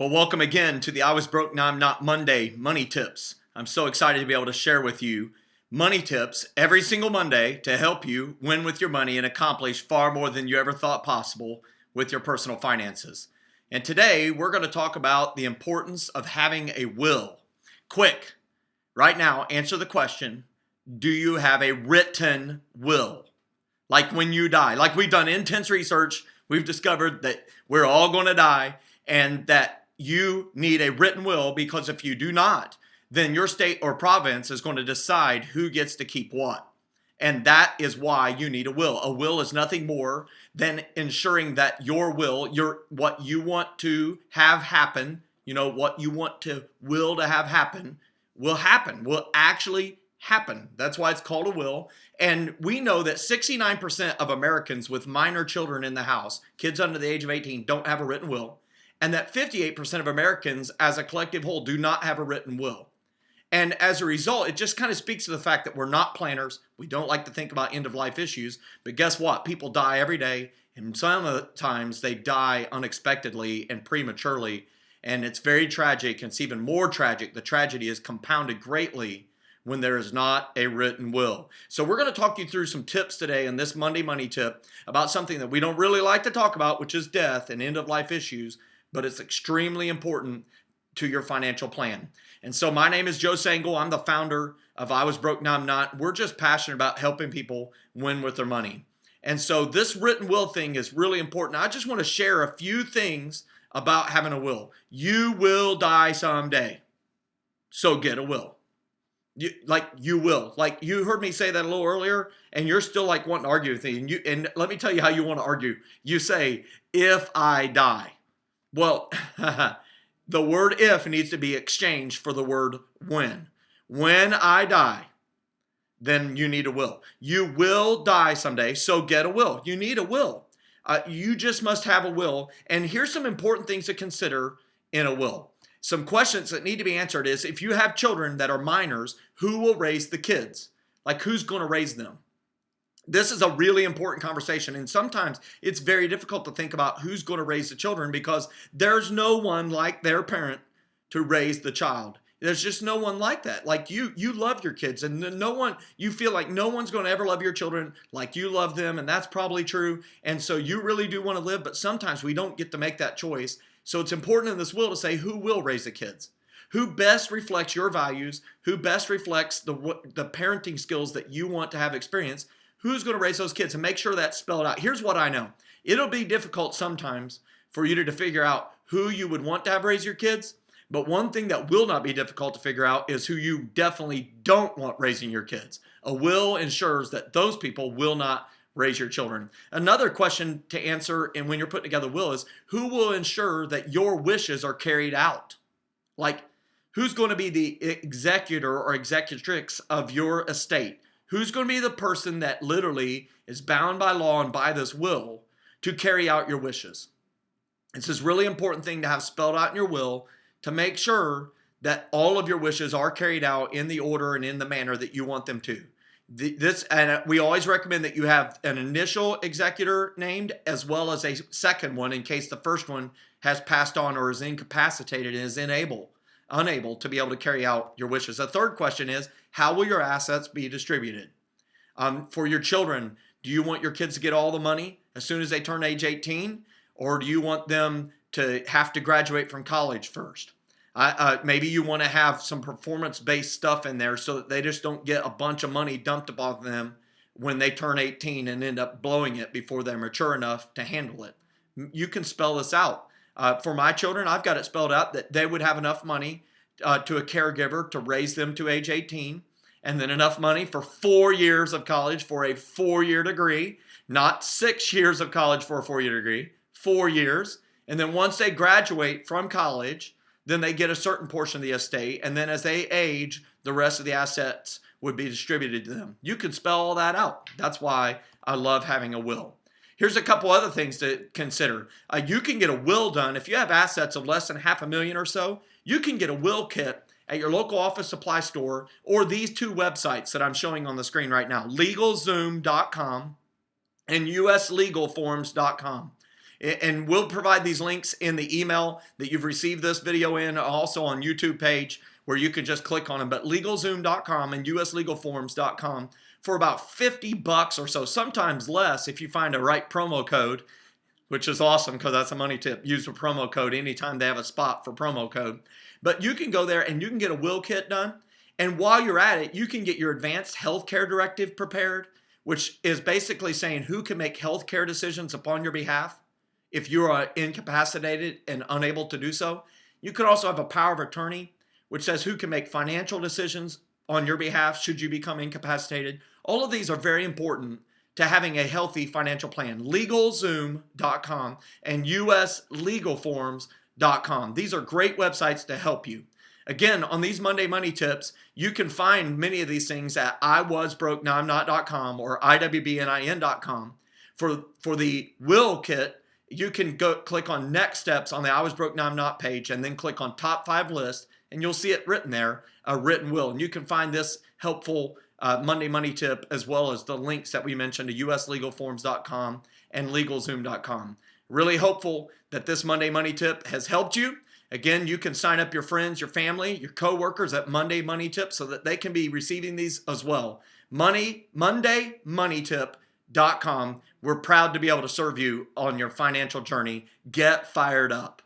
Well, welcome again to the I Was Broke Now I'm Not Monday Money Tips. I'm so excited to be able to share with you money tips every single Monday to help you win with your money and accomplish far more than you ever thought possible with your personal finances. And today we're going to talk about the importance of having a will. Quick, right now, answer the question, do you have a written will? Like when you die, like we've done intense research, we've discovered that we're all going to die and that you need a written will, because if you do not, then your state or province is going to decide who gets to keep what. And that is why you need a will. A will is nothing more than ensuring that your will, what you want to have happen, what you want to will to have happen, will actually happen. That's why it's called a will. And we know that 69% of Americans with minor children in the house, kids under the age of 18, don't have a written will. And that 58% of Americans as a collective whole do not have a written will. And as a result, it just kind of speaks to the fact that we're not planners. We don't like to think about end-of-life issues. But guess what? People die every day. And some of the times they die unexpectedly and prematurely. And it's very tragic. And it's even more tragic. The tragedy is compounded greatly when there is not a written will. So we're going to talk you through some tips today in this Monday Money Tip about something that we don't really like to talk about, which is death and end-of-life issues. But it's extremely important to your financial plan. And so my name is Joe Sangle. I'm the founder of I Was Broke Now I'm Not. We're just passionate about helping people win with their money. And so this written will thing is really important. I just want to share a few things about having a will. You will die someday. So get a will. You will. Like you heard me say that a little earlier, and you're still like wanting to argue with me. And let me tell you how you want to argue. You say, if I die. Well, the word if needs to be exchanged for the word when. When I die, then you need a will. You will die someday, so get a will. You need a will. You just must have a will. And here's some important things to consider in a will. Some questions that need to be answered is, if you have children that are minors, who will raise the kids? Like, who's going to raise them? This is a really important conversation, and sometimes it's very difficult to think about who's going to raise the children because there's no one like their parent to raise the child. There's just no one like that. Like you love your kids, and you feel like no one's going to ever love your children like you love them, and that's probably true. And so you really do want to live, but sometimes we don't get to make that choice. So it's important in this will to say who will raise the kids, who best reflects your values, who best reflects the parenting skills that you want to have experienced. Who's going to raise those kids, and make sure that's spelled out. Here's what I know. It'll be difficult sometimes for you to figure out who you would want to have raise your kids. But one thing that will not be difficult to figure out is who you definitely don't want raising your kids. A will ensures that those people will not raise your children. Another question to answer, and when you're putting together a will, is who will ensure that your wishes are carried out? Like, who's going to be the executor or executrix of your estate? Who's going to be the person that literally is bound by law and by this will to carry out your wishes? It's this really important thing to have spelled out in your will to make sure that all of your wishes are carried out in the order and in the manner that you want them to. And we always recommend that you have an initial executor named as well as a second one in case the first one has passed on or is incapacitated and is unable to be able to carry out your wishes. The third question is, how will your assets be distributed? For your children, do you want your kids to get all the money as soon as they turn age 18? Or do you want them to have to graduate from college first? Maybe you want to have some performance-based stuff in there so that they just don't get a bunch of money dumped upon them when they turn 18 and end up blowing it before they're mature enough to handle it. You can spell this out. For my children, I've got it spelled out that they would have enough money to a caregiver to raise them to age 18, and then enough money for 4 years of college for a 4-year degree, not 6 years of college for a 4-year degree, 4 years. And then once they graduate from college, then they get a certain portion of the estate. And then as they age, the rest of the assets would be distributed to them. You can spell all that out. That's why I love having a will. Here's a couple other things to consider. You can get a will done. If you have assets of less than $500,000 or so, you can get a will kit at your local office supply store or these two websites that I'm showing on the screen right now, LegalZoom.com and USLegalForms.com. And we'll provide these links in the email that you've received this video in, also on YouTube page where you can just click on them. But LegalZoom.com and USLegalForms.com for about $50 or so, sometimes less if you find a right promo code, which is awesome because that's a money tip. Use a promo code anytime they have a spot for promo code. But you can go there and you can get a will kit done. And while you're at it, you can get your advanced healthcare directive prepared, which is basically saying who can make healthcare decisions upon your behalf if you are incapacitated and unable to do so. You could also have a power of attorney, which says who can make financial decisions on your behalf should you become incapacitated. All of these are very important to having a healthy financial plan. LegalZoom.com and USLegalForms.com. These are great websites to help you. Again, on these Monday Money Tips, you can find many of these things at iwasbrokenowimnot.com or IWBNIN.com. For the will kit, you can go click on Next Steps on the I Was Broke Now I'm Not page and then click on Top 5 List, and you'll see it written there, a written will. And you can find this helpful Monday Money Tip as well as the links that we mentioned to USLegalForms.com and LegalZoom.com. Really hopeful that this Monday Money Tip has helped you. Again, you can sign up your friends, your family, your coworkers at Monday Money Tip so that they can be receiving these as well. MondayMoneyTip.com. We're proud to be able to serve you on your financial journey. Get fired up.